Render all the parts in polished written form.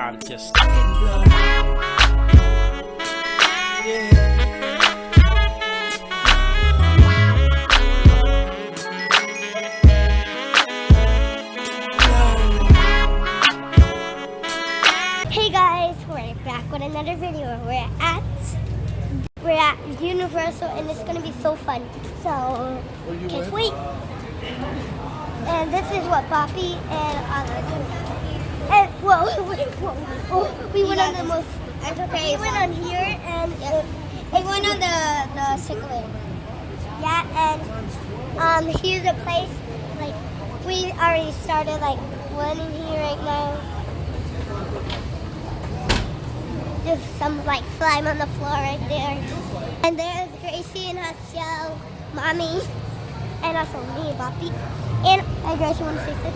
artist. Hey guys, we're back with another video. We're at Universal and it's gonna be so fun. So can't wait. And this is what Boppy and we went on the most. We went on here and we went on the circle. Yeah, and here's a place. Like we already started like one in here right now. There's some like slime on the floor right there. And there's Gracie and her shell, Mommy, and also me and Boppy. And Gracie, want to say something?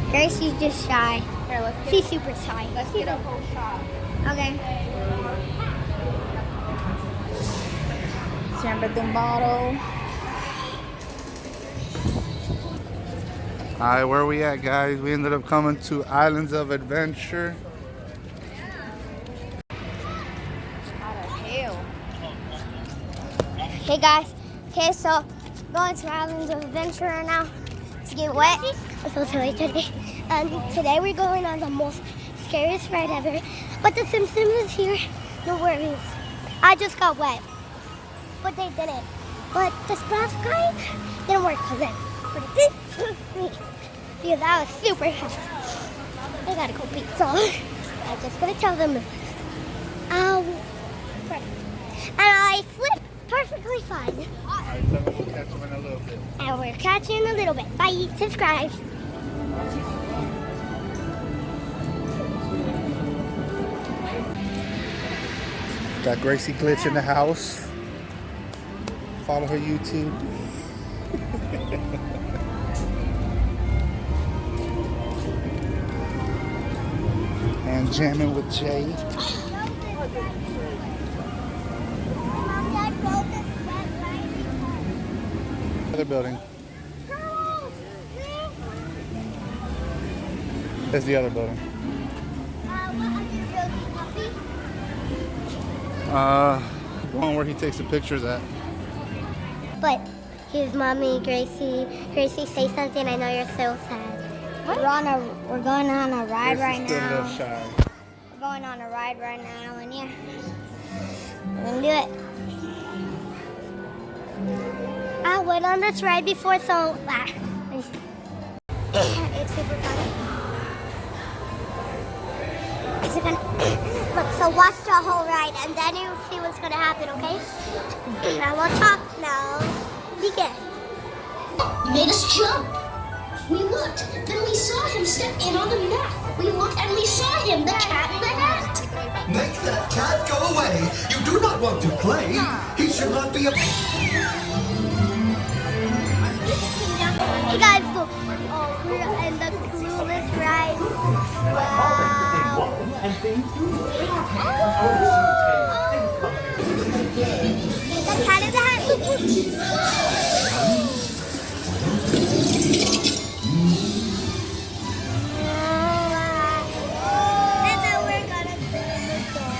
Gracie's just shy. Here, She's super shy. Let's get a whole shot. Okay. SiempreTumbado. Alright, where are we at, guys? We ended up coming to Islands of Adventure. Hey guys. Okay, so going to Islands of Adventure now to get wet. It's so chilly today. And today we're going on the most scariest ride ever. But the Simpsons is here. No worries. I just got wet. But they didn't. But the splash guy didn't work for them. But it did for me. Because I was super happy. I gotta go pee. So I'm just gonna tell them. And I flipped perfectly fine. Alright, so we'll catch them in a little bit. And we're catching in a little bit. Bye. Subscribe. Got Gracie Glitch in the house. Follow her YouTube. And jamming with Jay. Other building. There's the other building. The one where he takes the pictures at. But here's Mommy, Gracie. Gracie, say something. I know you're so sad. We're going on a ride right Still a little now. shy. We're going on a ride right now, and yeah, we're gonna do it. I went on this ride before, so it's super fun. Look, so watch the whole ride, and then you'll see what's gonna happen, okay? Now we'll talk. Now begin. He made us jump. We looked, then we saw him step in on the mat. We looked and we saw him, the cat in the hat. Make that cat go away. You do not want to play. He should not be a... Hey guys, look. Oh, we're in the clueless ride. Wow. The cat in the hat. And then we're gonna close the door.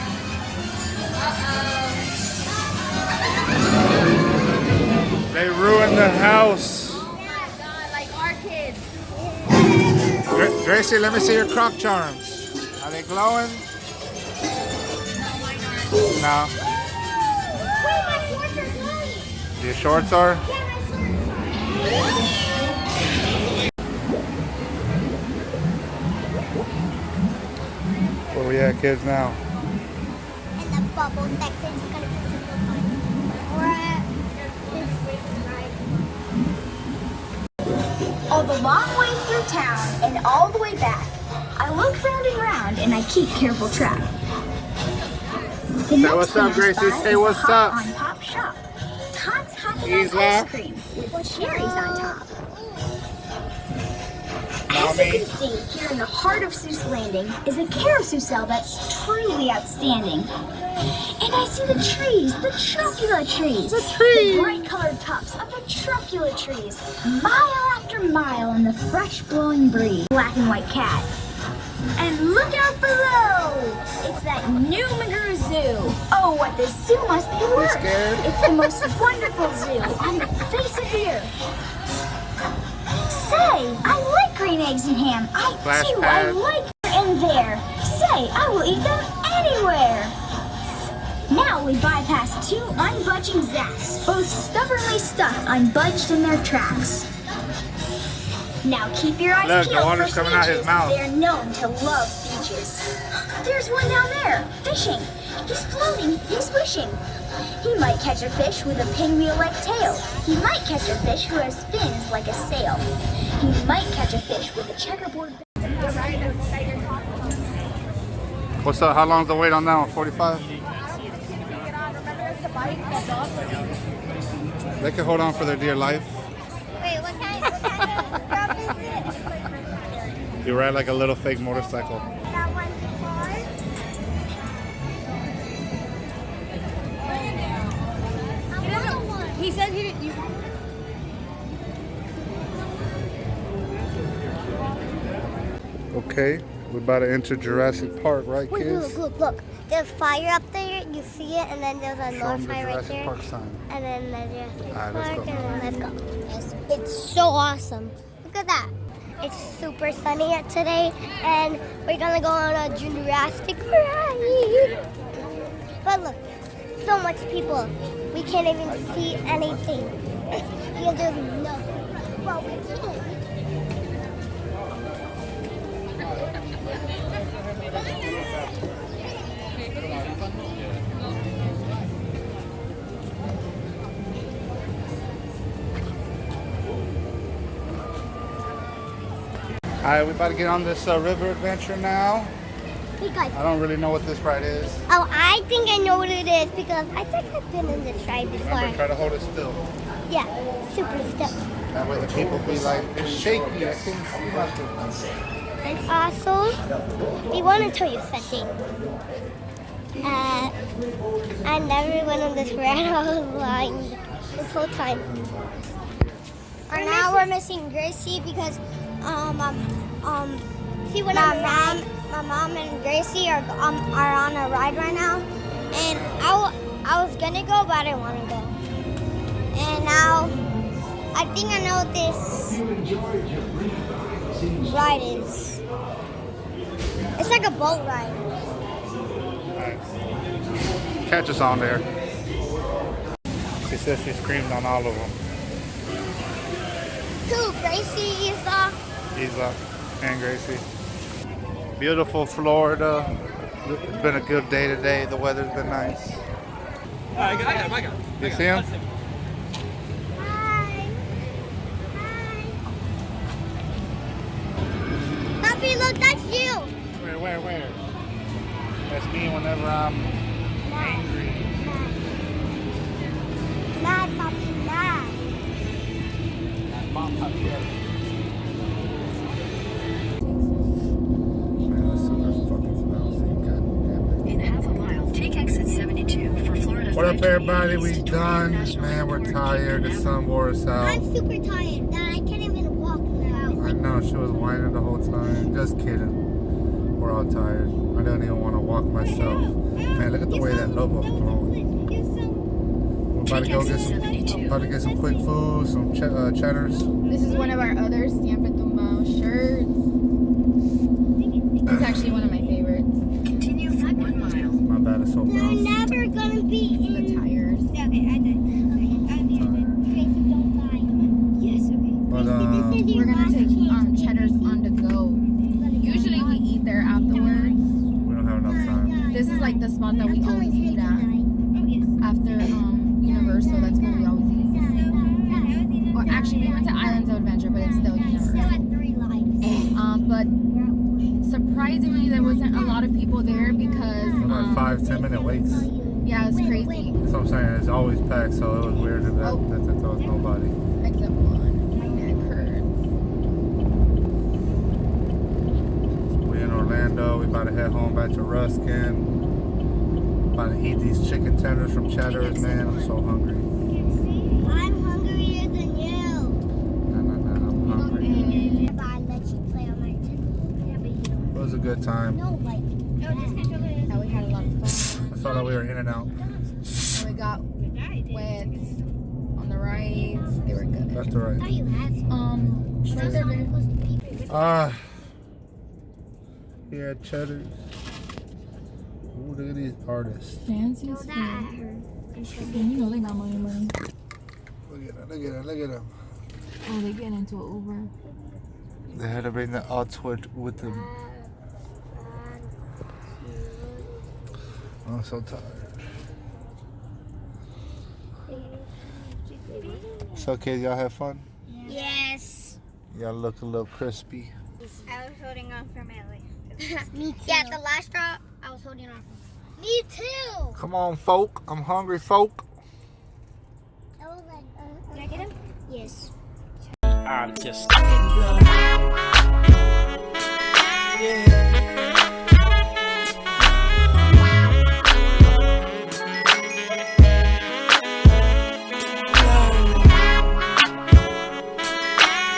They ruined the house. Gracie, let me see your Croc charms. Are they glowing? No. Wait, my shorts are glowing. Your shorts are? Yeah, Where we at, kids, now? and the bubble section is gonna be super fun. We're at this ride. All the long way through town and all the way back, I look round and round and I keep careful track. The Say what's up, Gracie. Say what's up. On Pop Shop. Tots hopping on Ease ice up. cream with cherries on top. As Mommy. you can see, here in the heart of Seuss Landing is a carousel that's truly outstanding. And I see the trees, the truffula trees. The bright colored tops of the truffula trees, mile after mile in the fresh blowing breeze. Black and white cat. And look out below! It's that new McGrew Zoo. Oh, what this zoo must be worth! scared? It's the most wonderful zoo on the face of the earth. Say, I like green eggs and ham. I Splash do. pad. I like in there. Say, I will eat them anywhere. Now we bypass two unbudging zaps, both stubbornly stuck, unbudged in their tracks. Now keep your eyes Look, the peeled water's for coming out his sneeches. mouth. They're known to love beaches. There's one down there, fishing. He's floating, he's wishing. He might catch a fish with a pinwheel-like tail. He might catch a fish who has fins like a sail. He might catch a fish with a checkerboard. What's up? How long's the wait on that one? 45? They can hold on for their dear life. Wait, what kind of stuff is it? You ride like a little fake motorcycle. That one before? He said he didn't. Okay, we're about to enter Jurassic Park, right, Wait, kids? look. There's fire up there. You see it, and then there's Show another 'em the fire right Jurassic there. Park sign. And then there's Jurassic Alright, let's Park, go. and then let's go. Yes, it's so awesome. Look at that. It's super sunny today, and we're gonna go on a Jurassic ride. But look, so much people. We can't even see anything. Because there's nothing. Well, we can. Alright, we're about to get on this river adventure now. Hey guys. I don't really know what this ride is. Oh, I think I know what it is because I think I've been in this ride before. Remember, try to hold it still. Yeah, super stuff. That way the people be like, it's shaky, I can't see nothing. And also, we want to tell you something. I never went on this ride. I was blind this whole time. And now we're missing Gracie because see when my mom and Gracie are on a ride right now, and I was gonna go, but I didn't want to go. And now I think I know what this ride is. It's like a boat ride. Catch us on there. She says she screamed on all of them. Who? Gracie, Isa and Gracie. Beautiful Florida. It's been a good day today. The weather's been nice. I got him. You see him? Hi. Hi. Puppy, look, that's you. Where? That's me whenever I'm angry. Mad, puppy, mad. Man, that's super fucking lousy. In half a mile, take exit 72 for Florida. What up, everybody? We done. Man, we're tired. The sun wore us out. I'm super tired. I can't even walk now. I know, she was whining the whole time. Just kidding. We're all tired. I don't even want to walk myself. Man, look at the way that Lobo's growing. We're about to go get some quick food, some cheddars. This is one of our other SiempreTumbado shirts. It's actually one of my favorites. Continue for 1 mile. My bad, it's so They're lousy. never gonna be The in. tires. Okay, I did. Tracy, don't lie. Yes, okay. But, Tracy, this is your We're gonna last take chance. cheddars on the go. Usually we eat there afterwards. We don't have enough time. This is like the spot that we always eat at. After Universal, that's where we always eat. Or actually, we went to Islands of Adventure, but it's still Universal. But surprisingly, there wasn't a lot of people there because About 5-10 minute waits. yeah, it's crazy. That's what I'm saying. It's always packed, so it was weird that there was nobody. Except one, my neck hurts. We in Orlando. We about to head home back to Ruskin. About to eat these chicken tenders from Cheddar's, man. I'm so hungry. I'm hungrier than you. Nah, I'm hungry. Okay. If I let you play on my tip. Yeah, but you don't. It was a good time. No, like. Yeah, we had a lot of fun. I saw that we were in and out. And we got wet on the rides. They were good. Left to right. Right there, baby. Yeah, cheddar. Ooh, look at these artists. Fancy as fuck. You know they got money. Look at them, look at them, look at them. Oh, they get into an Uber. They had to bring the outward with them. I'm so tired. So, kids, y'all have fun? Yes. Y'all look a little crispy. I was holding on for Melly. Me too. Yeah, the last drop, I was holding on. Me too. Come on, folk. I'm hungry, folk. Did I get him? Yes. I'm just yeah.